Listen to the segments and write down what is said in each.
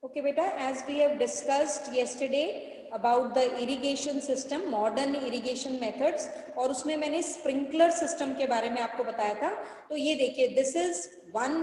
Okay, beta, as we have discussed yesterday about the irrigation system, modern irrigation methods, और उसमें मैंने sprinkler system के बारे में आपको बताया था. तो ये देखिए, this is one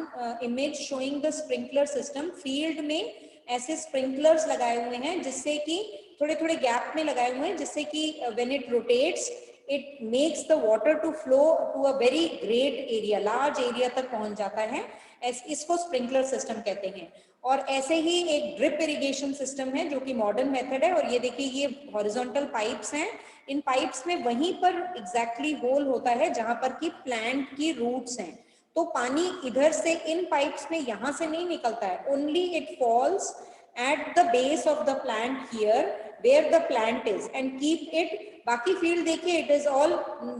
image showing the sprinkler system. Field में ऐसे sprinklers लगाए हुए हैं जिससे कि थोड़े थोड़े गैप में लगाए हुए हैं जिससे कि when it rotates, it makes the water to flow to a very great area, large area तक पहुंच जाता है. इसको स्प्रिंकलर सिस्टम कहते हैं. और ऐसे ही एक ड्रिप इरिगेशन सिस्टम है जो कि मॉडर्न मेथड है. और ये देखिए, ये हॉरिजॉन्टल पाइप्स हैं. इन पाइप्स में वहीं पर एग्जैक्टली होल होता है जहां पर कि प्लांट की रूट्स हैं. तो पानी इधर से इन पाइप्स में यहां से नहीं निकलता है. Only it falls at the base of the plant here where the plant is and keep it. बाकी फील्ड देखिए, it is all,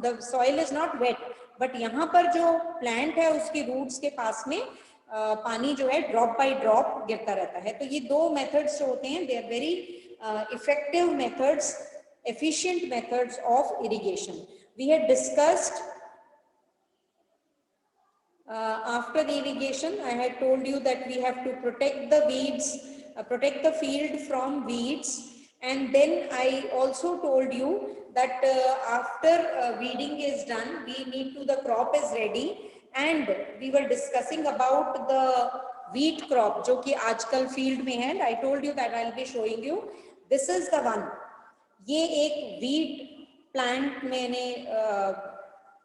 the soil is not wet, but यहाँ पर जो प्लांट है उसकी रूट्स के पास में पानी जो है ड्रॉप बाय ड्रॉप गिरता रहता है. तो ये दो मेथड्स जो होते हैं, they are very effective methods, efficient methods of irrigation. We had discussed after the irrigation, I had told you that we have to protect the weeds, protect the field from weeds, and then I also told you that after weeding is done, we need to, the crop is ready, and we were discussing about the wheat crop जो कि आजकल field में है. I told you that I'll be showing you. This is the one. ये एक wheat plant मैंने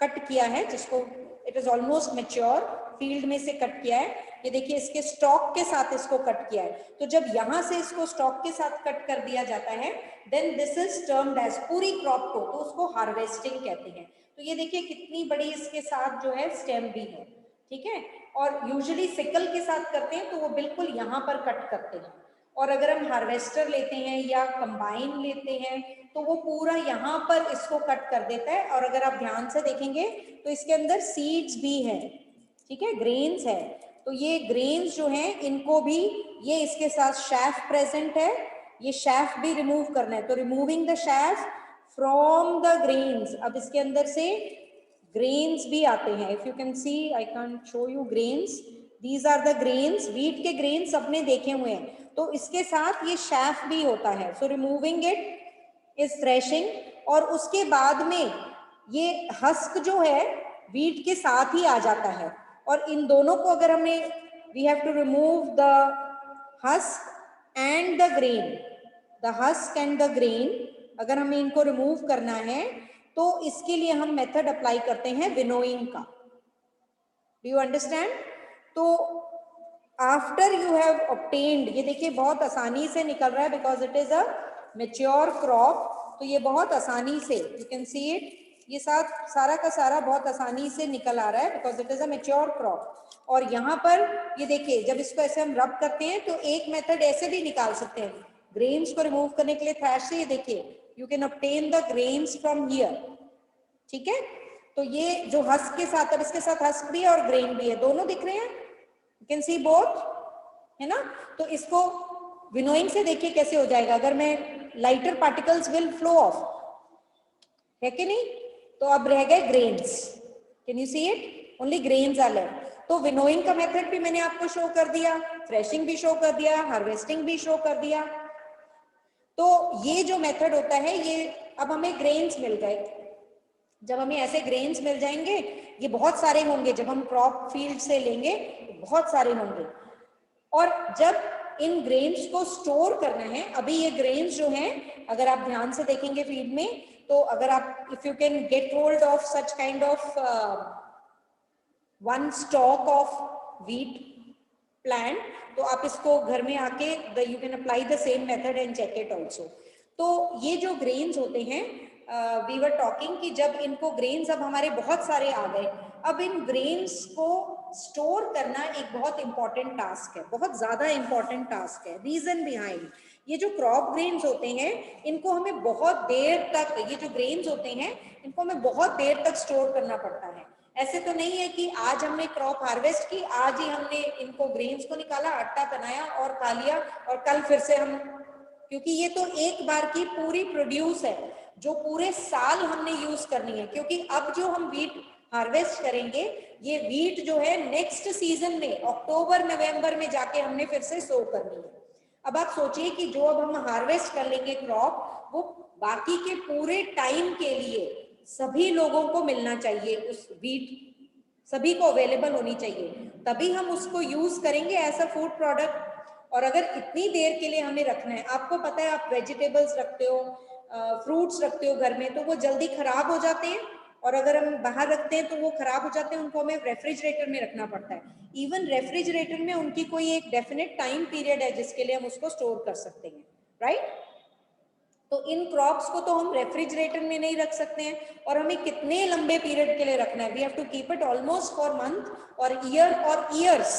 cut किया है जिसको it is almost mature, field में से कट किया है. ये देखिए, इसके स्टॉक के साथ इसको कट किया है. तो जब यहां से इसको स्टॉक के साथ कट कर दिया जाता है, then this is termed as, पूरी क्रॉप को, तो उसको हार्वेस्टिंग कहते हैं. तो ये देखिए कितनी बड़ी इसके साथ जो है स्टेम भी है. ठीक है. और यूजुअली सिकल के साथ करते हैं तो वो बिल्कुल यहाँ पर कट करते हैं. और अगर हम हार्वेस्टर लेते हैं या कंबाइन लेते हैं तो वो पूरा यहाँ पर इसको कट कर देता है. और अगर आप ध्यान से देखेंगे तो इसके अंदर सीड्स भी हैं. ठीक है, ग्रेन्स है. तो ये ग्रेन्स जो हैं इनको भी, ये इसके साथ शैफ प्रेजेंट है, ये शैफ भी रिमूव करना है. तो removing the chaff from the grains. अब इसके अंदर से ग्रेन्स भी आते हैं. If you can see, I can show you grains. These are the grains. Wheat के ग्रेन्स अपने देखे हुए हैं. तो इसके साथ ये शैफ भी होता है. सो रिमूविंग इट इज थ्रेशिंग. और उसके बाद में ये हस्क जो है व्हीट के साथ ही आ जाता है. और इन दोनों को अगर हमें, we have to remove the husk and the grain, the husk and the grain. अगर हमें इनको रिमूव करना है तो इसके लिए हम मेथड अप्लाई करते हैं विनोइंग का. Do you understand? तो आफ्टर यू हैव ऑब्टेन्ड, ये देखिए बहुत आसानी से निकल रहा है because it is a mature crop. तो ये बहुत आसानी से, यू कैन सी इट, ये सारा का सारा बहुत आसानी से निकल आ रहा है because it is a mature crop. और यहाँ पर ये देखिए, जब इसको ऐसे हम रब करते हैं तो एक मेथड ऐसे भी निकाल सकते हैं ग्रेन्स को रिमूव करने के लिए थ्रैश से. ये देखिए, you can obtain the grains from here. ठीक है. तो ये जो हस्क के साथ, अब इसके साथ हस्क भी है और ग्रेन भी है, दोनों दिख रहे हैं. यू कैन सी बोथ, है ना. तो इसको विनोइंग से देखिए कैसे हो जाएगा. अगर मैं, lighter particles will flow off, है कि नहीं. तो अब रह गए grains. Can you see it? Only grains are left. तो विनोइंग का मेथड भी मैंने आपको शो कर दिया, थ्रेशिंग भी शो कर दिया, हार्वेस्टिंग भी शो कर दिया. तो ये जो मेथड होता है, ये अब हमें ग्रेन्स मिल गए. जब हमें ऐसे ग्रेन्स मिल जाएंगे, ये बहुत सारे होंगे, जब हम क्रॉप फील्ड से लेंगे बहुत सारे होंगे. और जब इन ग्रेन्स को स्टोर करना है, अभी ये ग्रेन्स जो हैं, अगर आप ध्यान से देखेंगे फील्ड में, तो अगर आप, if you can get hold of such kind of one stalk of wheat plant, तो आप इसको घर में आके you can apply the same method and check it also. तो ये जो ग्रेन्स होते हैं, वी वर टॉकिंग कि जब इनको ग्रेन्स, अब हमारे बहुत सारे आ गए, अब इन ग्रेन्स को स्टोर करना एक बहुत इंपॉर्टेंट टास्क है, बहुत ज्यादा इंपॉर्टेंट टास्क है. रीजन बिहाइंड, ये जो क्रॉप ग्रेन्स होते हैं इनको हमें बहुत देर तक, ये जो ग्रेन्स होते हैं इनको हमें बहुत देर तक स्टोर करना पड़ता है. ऐसे तो नहीं है कि आज हमने क्रॉप हार्वेस्ट की, आज ही हमने इनको ग्रेन्स को निकाला, आटा बनाया और खा लिया और कल फिर से हम, क्योंकि ये तो एक बार की पूरी प्रोड्यूस है जो पूरे साल हमने यूज करनी है. क्योंकि अब जो हम व्हीट हार्वेस्ट करेंगे, ये व्हीट जो है नेक्स्ट सीजन में अक्टूबर नवंबर में जाके हमने फिर से सो करनी है. अब आप सोचिए कि जो अब हम हार्वेस्ट कर लेंगे क्रॉप, वो बाकी के पूरे टाइम के लिए सभी लोगों को मिलना चाहिए, उस वीट सभी को अवेलेबल होनी चाहिए, तभी हम उसको यूज करेंगे एज अ फूड प्रोडक्ट। और अगर इतनी देर के लिए हमें रखना है, आपको पता है आप वेजिटेबल्स रखते हो, फ्रूट्स रखते हो घर में, तो वो जल्दी खराब हो जाते हैं, और अगर हम बाहर रखते हैं तो वो खराब हो जाते हैं, उनको हमें रेफ्रिजरेटर में रखना पड़ता है। इवन रेफ्रिजरेटर में उनकी कोई एक डेफिनेट टाइम पीरियड है जिसके लिए हम उसको स्टोर कर सकते हैं, राइट? तो इन क्रॉप्स को तो हम रेफ्रिजरेटर में नहीं रख सकते हैं, और हमें कितने लंबे पीरियड के लिए रखना है, we have to keep it almost for month और ईयर और ईयर्स।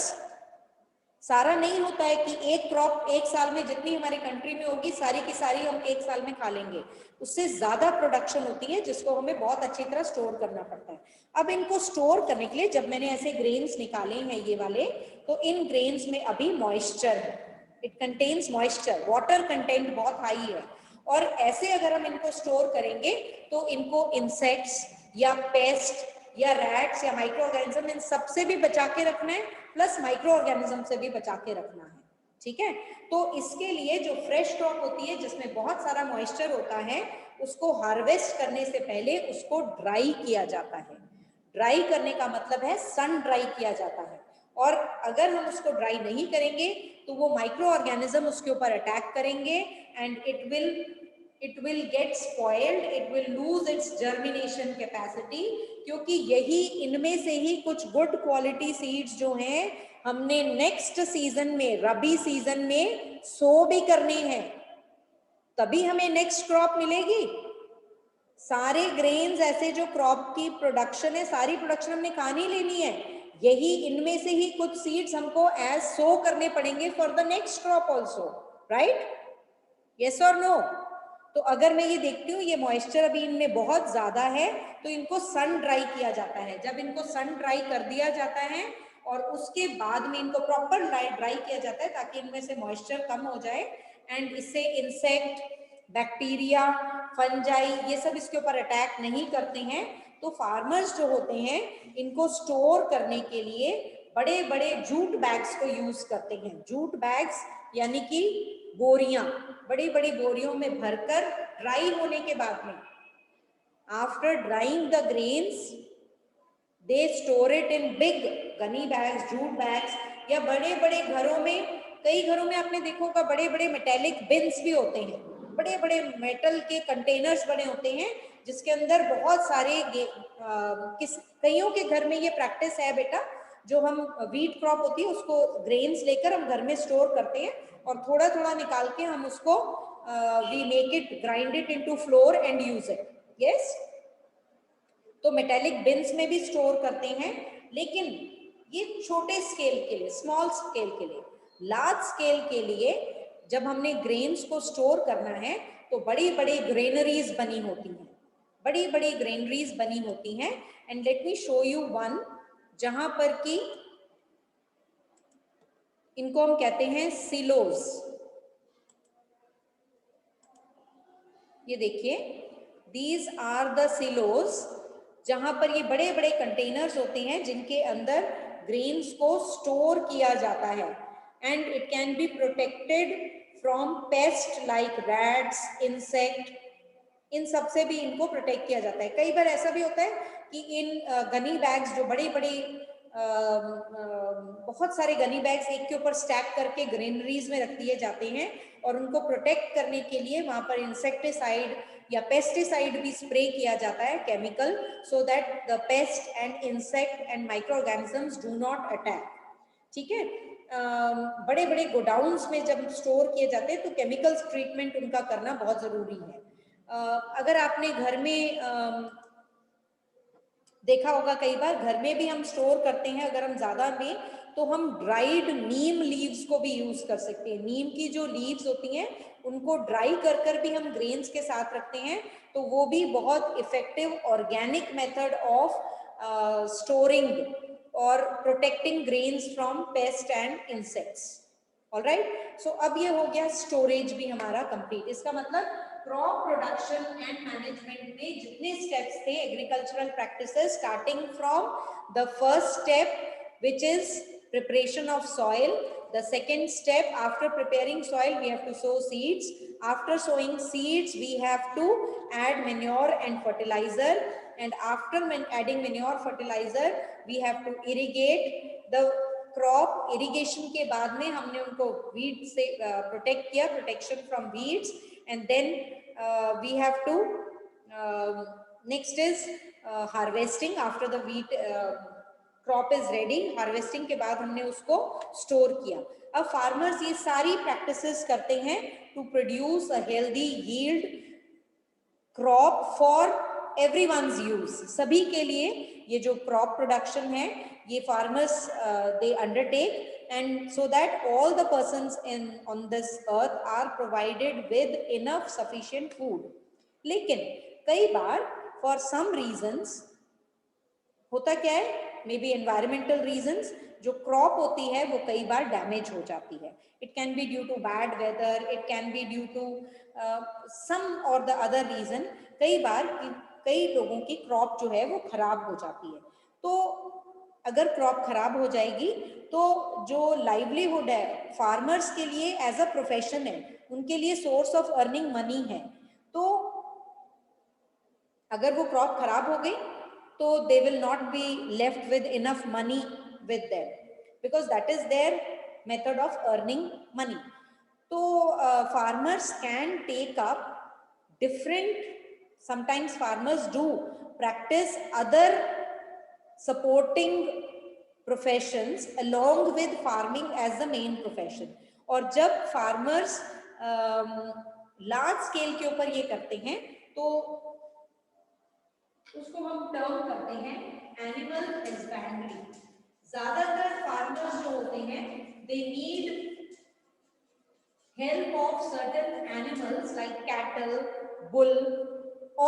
सारा नहीं होता है कि एक क्रॉप एक साल में जितनी हमारे कंट्री में होगी सारी की सारी हम एक साल में खा लेंगे, उससे ज्यादा प्रोडक्शन होती है जिसको हमें बहुत अच्छी तरह स्टोर करना पड़ता है। अब इनको स्टोर करने के लिए जब मैंने ऐसे ग्रेन्स निकाले हैं ये वाले, तो इन ग्रेन्स में अभी मॉइस्चर है, it contains moisture, water content बहुत हाई है, और ऐसे अगर हम इनको स्टोर करेंगे तो इनको इंसेक्ट्स या पेस्ट या रैट्स या माइक्रो ऑर्गेनिज्म, इन सबसे भी बचा के रखना है, प्लस माइक्रो ऑर्गेनिज्म से भी बचा के रखना है, ठीक है? तो इसके लिए जो फ्रेश क्रॉप होती है जिसमें बहुत सारा मॉइस्चर होता है, उसको हार्वेस्ट करने से पहले उसको ड्राई किया जाता है। ड्राई करने का मतलब है सन ड्राई किया जाता है, और अगर हम उसको ड्राई नहीं करेंगे तो वो माइक्रो ऑर्गेनिज्म उसके ऊपर अटैक करेंगे, and it will get spoiled, it will lose its germination capacity, क्योंकि यही इनमें से ही कुछ गुड क्वालिटी सीड्स जो हैं हमने नेक्स्ट सीजन में, रबी सीजन में सो भी करने हैं, तभी हमें नेक्स्ट क्रॉप मिलेगी। सारे ग्रेन्स ऐसे जो क्रॉप की प्रोडक्शन है, सारी प्रोडक्शन हमने कहाँ नहीं लेनी है, यही इनमें से ही कुछ सीड्स हमको एज सो करने पड़ेंगे for the next crop also, right? Yes और नो? तो अगर मैं ये देखती हूँ ये मॉइस्चर अभी इनमें बहुत ज्यादा है, तो इनको सन ड्राई किया जाता है। जब इनको सन ड्राई कर दिया जाता है और उसके बाद में इनको प्रॉपर ड्राई किया जाता है ताकि इनमें से मॉइस्चर कम हो जाए, एंड इससे इंसेक्ट, बैक्टीरिया, फंजाई ये सब इसके ऊपर अटैक नहीं करते हैं। तो फार्मर्स जो होते हैं इनको स्टोर करने के लिए बड़े बड़े जूट बैग्स को यूज करते हैं। जूट बैग्स यानी कि बोरियां, बड़ी बड़ी बोरियों में भरकर ड्राई होने के बाद में, after drawing the grains they store it in big Ghani bags, jute bags, या बड़े बड़े घरों में, कई घरों में आपने देखा होगा बड़े बड़े मेटेलिक बिन्स भी होते हैं, बड़े बड़े मेटल के कंटेनर्स बने होते हैं जिसके अंदर बहुत सारे कईयों के घर में ये प्रैक्टिस है बेटा, जो हम वीट क्रॉप होती है उसको ग्रेन्स लेकर हम घर में स्टोर करते हैं, और थोड़ा थोड़ा निकाल के हम उसको we make it, grind it into flour and use it. Yes, तो मेटेलिक बिन्स में भी स्टोर करते हैं, लेकिन ये छोटे स्केल के लिए, स्मॉल स्केल के लिए। लार्ज स्केल के लिए जब हमने ग्रेन्स को स्टोर करना है तो बड़ी बड़ी ग्रेनरीज बनी होती हैं, बड़ी बड़ी ग्रेनरीज बनी होती हैं। And let me show you one, जहां पर कि इनको हम कहते हैं सिलोज। ये देखिए, दीज आर द सिलोज, जहां पर ये बड़े बड़े कंटेनर्स होते हैं जिनके अंदर ग्रेन्स को स्टोर किया जाता है, and it can be protected from pest like rats, insect, इन सब से भी इनको प्रोटेक्ट किया जाता है। कई बार ऐसा भी होता है कि इन गनी बैग्स, जो बड़ी बड़ी बहुत सारे गनी बैग्स एक के ऊपर स्टैक करके ग्रेनरीज में रख दिए जाते हैं, और उनको प्रोटेक्ट करने के लिए वहां पर इंसेक्टिसाइड या पेस्टिसाइड भी स्प्रे किया जाता है, chemical, so that the paste and insect and micro organisms do not attack. ठीक है, बड़े बड़े गोडाउन्स में जब स्टोर किए जाते हैं तो केमिकल्स ट्रीटमेंट उनका करना बहुत जरूरी है। अगर आपने घर में देखा होगा, कई बार घर में भी हम स्टोर करते हैं, अगर हम ज्यादा में, तो हम ड्राइड नीम लीव्स को भी यूज कर सकते हैं। नीम की जो लीव्स होती हैं उनको ड्राई कर कर भी हम ग्रेन्स के साथ रखते हैं, तो वो भी बहुत effective organic method of storing और protecting grains from pest and insects. Alright, so अब ये हो गया स्टोरेज भी हमारा कंप्लीट। इसका मतलब क्रॉप प्रोडक्शन एंड मैनेजमेंट में जितने स्टेप्स थे agricultural practices, starting from the first step which is preparation of soil. The second step, after preparing soil, we have to sow seeds. After sowing seeds, we have to add manure and fertilizer. And after adding manure fertilizer, we have to irrigate the crop. Irrigation के बाद में हमने उनको weed से protect किया, protection from weeds. And then we have to next is harvesting. After the wheat crop is ready, harvesting के बाद हमने उसको स्टोर किया. अब फार्मर्स ये सारी प्रैक्टिसेस करते हैं to produce a healthy yield crop for everyone's use. सभी के लिए ये जो क्रॉप प्रोडक्शन है ये farmers they undertake, and so that all the persons in on this earth are provided with enough sufficient food. लेकिन कई बार फॉर सम रीजंस होता क्या है, मे बी एनवायरमेंटल रीजंस, जो क्रॉप होती है वो कई बार डैमेज हो जाती है. It can be due to bad weather, it can be due to some or the other reason. कई बार कई लोगों की क्रॉप जो है वो खराब हो जाती है. तो अगर क्रॉप खराब हो जाएगी तो जो लाइवलीहुड है फार्मर्स के लिए एज अ प्रोफेशन है, उनके लिए सोर्स ऑफ अर्निंग मनी है. तो अगर वो क्रॉप खराब हो गई तो they will not be left with enough money with them, because that is their method of earning money. So farmers can take up different, sometimes farmers do practice other supporting professions along with farming as the main profession. और जब farmers large scale के ऊपर ये करते हैं तो उसको हम टर्म करते हैं एनिमल हस्बेंड्री. ज्यादातर फार्मर्स जो होते हैं they need help of certain animals like cattle, bull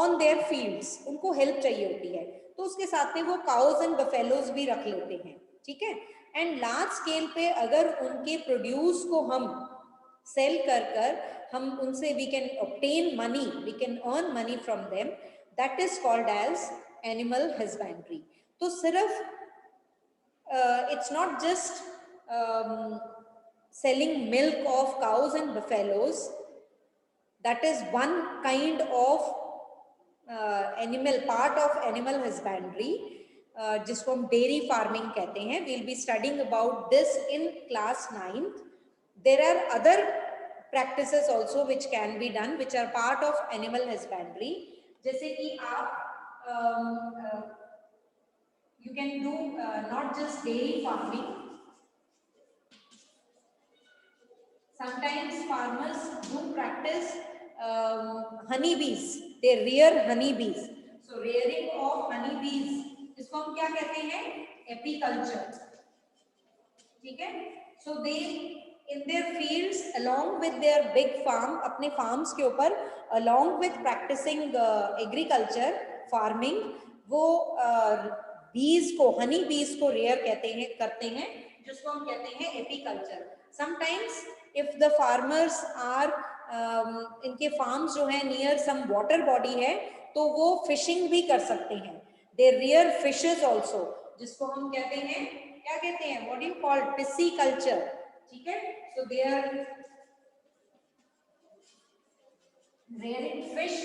on their fields. उनको हेल्प चाहिए होती है, तो उसके साथ में वो काउज एंड बफेलोज भी रख लेते हैं. ठीक है. एंड लार्ज स्केल पे अगर उनके प्रोड्यूस को हम सेल कर हम उनसे we can obtain money, we can earn money from them. That is called as animal husbandry. तो सिर्फ it's not just selling milk of cows and buffaloes. That is one kind of animal, part of animal husbandry, जिसको हम dairy farming कहते हैं. We'll be studying about this in class 9th. There are other practices also which can be done, which are part of animal husbandry. जैसे कि आप you can do not just dairy farming. Sometimes farmers do practice honey bees. They rear honey bees. So rearing of honey bees, इसको हम क्या कहते हैं? Apiculture. ठीक है. So they in their fields along with their big farm, अपने farms के ऊपर along with practicing agriculture farming, वो bees को, honey bees को rear कहते हैं, करते हैं, जिसको हम कहते हैं apiculture. Sometimes if the farmers are इनके farms जो है near some water body है तो वो fishing भी कर सकते हैं. They rear fishes also, जिसको हम कहते हैं, क्या कहते हैं? What do you call? Pisciculture. ठीक है. So they are rearing fish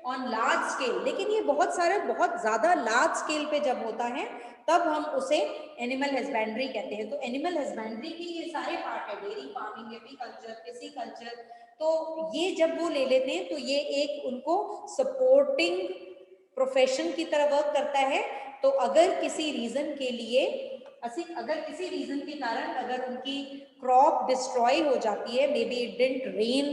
on large scale. लेकिन ये बहुत ज्यादा large scale पे जब होता है तब हम उसे एनिमल हस्बेंड्री कहते हैं. तो एनिमल हस्बेंड्री की ये सारे पार्ट है, डेयरी फार्मिंग, एपीकल्चर, पिसिकल्चर. तो ये जब वो ले लेते हैं तो ये एक उनको सपोर्टिंग प्रोफेशन की तरह वर्क करता है. तो अगर किसी रीजन के लिए, अगर किसी रीजन के कारण अगर उनकी क्रॉप डिस्ट्रॉय हो जाती है, may be it didn't rain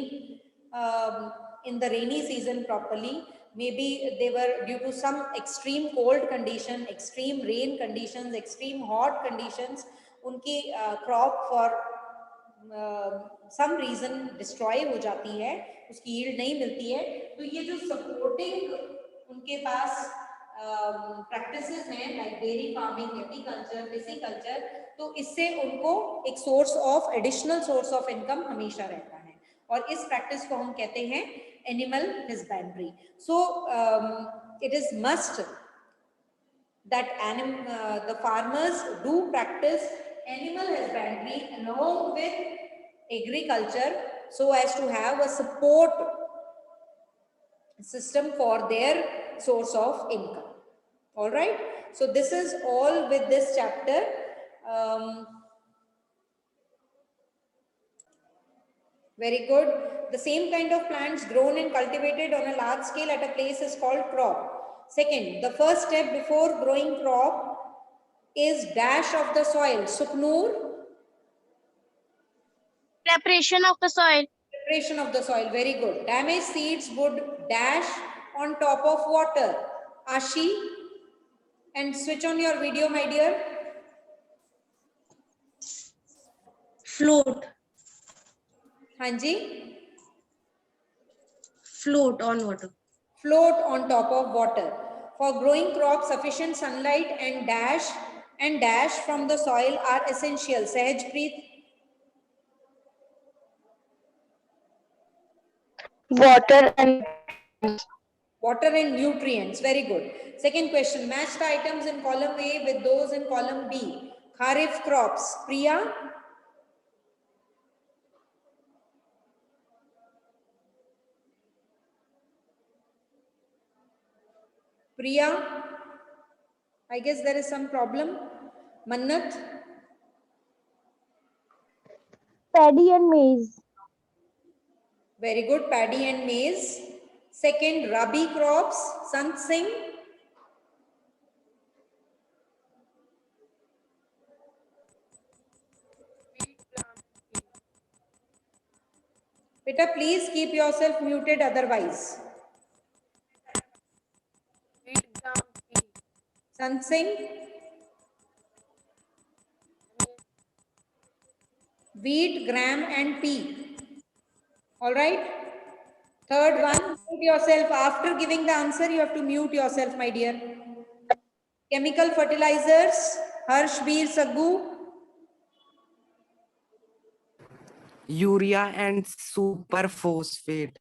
in the rainy season properly, maybe they were due to some extreme cold condition, extreme rain conditions, extreme hot conditions, उनकी crop for some reason destroy हो जाती है, उसकी yield नहीं मिलती है. तो ये जो supporting उनके पास practices हैं like dairy farming, apiculture, pisciculture, तो इससे उनको एक source of additional source of income हमेशा रहता है. और इस प्रैक्टिस को हम कहते हैं animal husbandry. So it is must that the farmers do practice animal husbandry along with agriculture so as to have a support system for their source of income. All right. So this is all with this chapter. Very good. The same kind of plants grown and cultivated on a large scale at a place is called crop. Second, the first step before growing crop is dash of the soil. Suknoor? Preparation of the soil. Preparation of the soil. Very good. Damaged seeds would dash on top of water. Ashi? And switch on your video, my dear. Float. Hanji? Float on water. Float on top of water. For growing crops, sufficient sunlight and dash from the soil are essential. Sahajpreet? Water and Water and nutrients. Very good. Second question. Match the items in column A with those in column B. Kharif crops. Priya? Priya? I guess there is some problem. Mannat? paddy and maize. Very good. Paddy and maize. Second, Rabi crops. Sant Singh? Beta, please keep yourself muted otherwise. Sant Singh? Wheat, gram and pea. All right. Third one, mute yourself. After giving the answer, you have to mute yourself, my dear. Chemical fertilizers. Harsh Beer Saggu. Urea and superphosphate.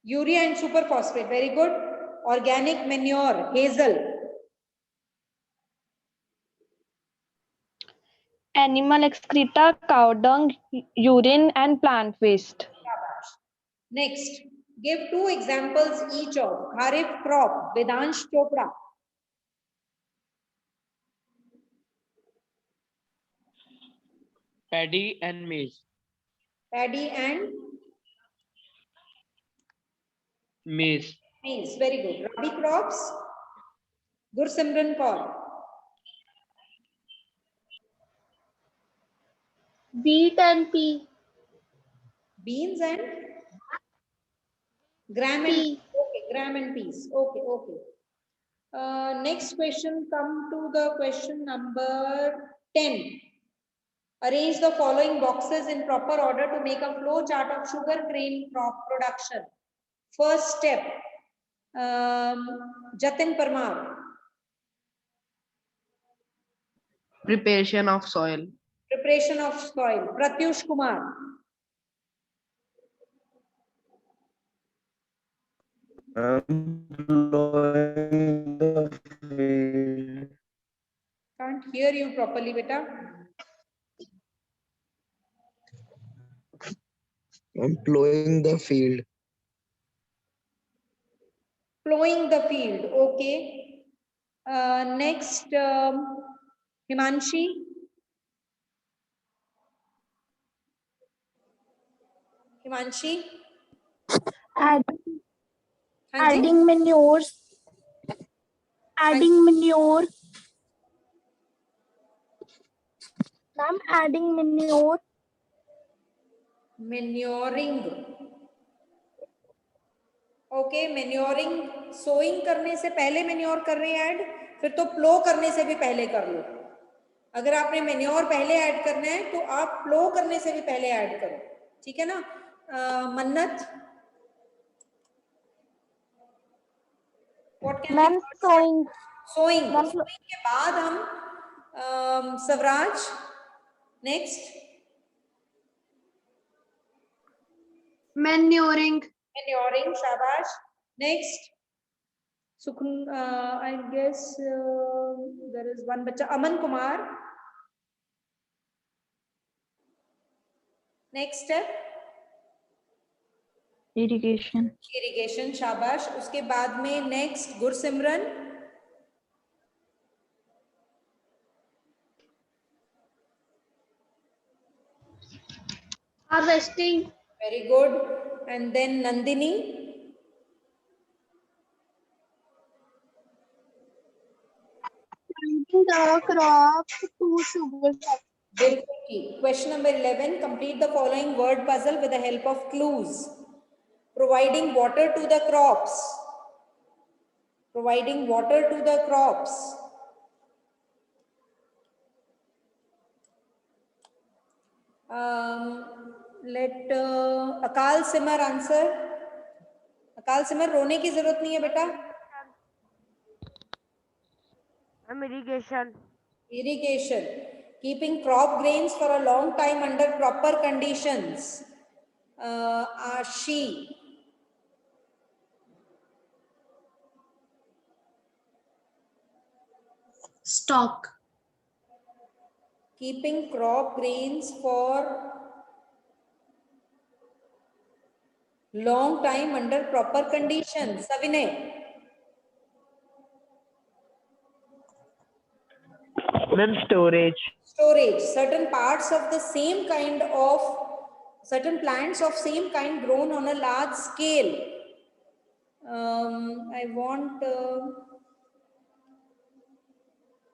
Urea and superphosphate. Very good. Organic manure. Hazel. Animal excreta, cow dung, urine, and plant waste. Next, give two examples each of Kharif crop. Vedansh Chopra. Paddy and maize. Paddy and Maize. maize. Very good. Rabi crops. Gursimran Kaur. Wheat and pea. Beans and gram and Pea. okay, gram and peas. Okay, okay. Next question, come to the question number 10. Arrange the following boxes in proper order to make a flow chart of sugar cane crop production. First step, Jatin Parmar. Preparation of soil. Preparation of soil. Pratyush Kumar. Plowing the field. Can't hear you properly, beta. I'm plowing the field. Plowing the field. Okay. Next, Himanshi. Himanshi. Adding manures. Adding manure. Ma'am, adding manure. Manuring. Okay manuring sowing करने से पहले manure कर रहे हैं add फिर तो प्लो करने से भी पहले कर लो अगर आपने मैन्योर पहले ऐड करना है तो आप प्लो करने से भी पहले ऐड करो ठीक है ना मन्नत मैम सोइंग सोइंग के बाद हम सवराज नेक्स्ट मैन्योरिंग शाबाश next Sukun, I guess there is one bacha, Aman Kumar. Next step. Irrigation. Irrigation, शाबाश. उसके बाद में next Gursimran. Harvesting. Very good. And then Nandini. Planting the crop to sugar factory. बिल्कुल ठीक. Question number 11. Complete the following word puzzle with the help of clues. Providing water to the crops. Providing water to the crops. Let Akal Simar answer. Akal Simar, रोने की जरूरत नहीं है बेटा. Irrigation. Irrigation. Keeping crop grains for a long time under proper conditions. She. Stock. Keeping crop grains for long time under proper conditions. Savinay. Ma'am, storage. Storage. Certain parts of the same kind of, certain plants of same kind grown on a large scale. I want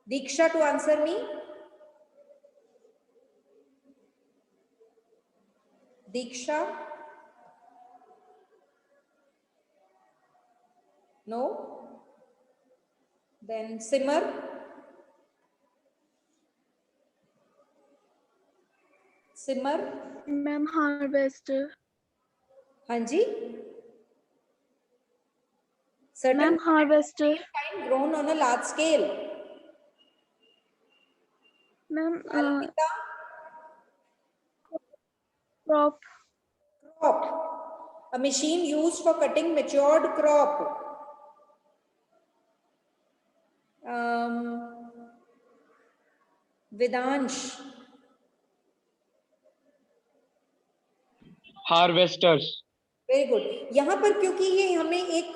Diksha to answer me. Diksha? No? Then Simar? Simar? Ma'am, harvester. Hanji? Certain Ma'am, harvester. kind grown on a large scale. Ma'am, Alpita? crop. Crop. A machine used for cutting matured crop. Vidansh. Harvesters. Very good. यहाँ पर क्योंकि ये हमें एक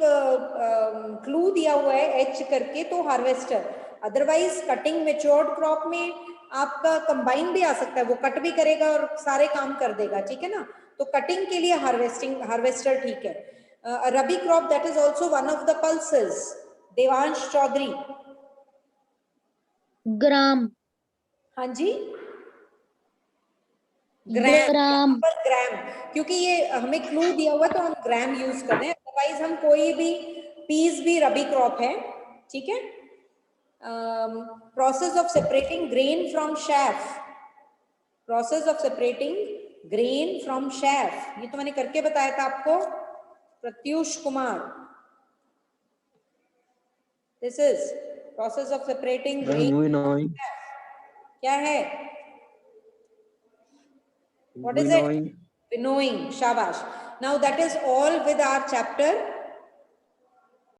clue दिया हुआ है H करके, तो harvester. Otherwise cutting matured crop में आपका कंबाइन भी आ सकता है, वो कट भी करेगा और सारे काम कर देगा. ठीक है ना. तो कटिंग के लिए हार्वेस्टर ठीक है. Rabi crop that is also one of the pulses. Devansh Chaudhary. Gram. हाँ जी. ग्राम. Gram. पर ग्राम, क्योंकि ये हमें क्लू दिया हुआ तो हम ग्राम यूज कर रहे हैं. अदरवाइज हम कोई भी, पीस भी रबी क्रॉप है. ठीक है. Process of separating grain from chef. Process of separating grain from chef, ये तो मैंने करके बताया था आपको. Pratyush Kumar. This is process of separating grain. Winnowing. क्या है? What is it? Winnowing. Winnowing. Shabash. Now that is all with our chapter.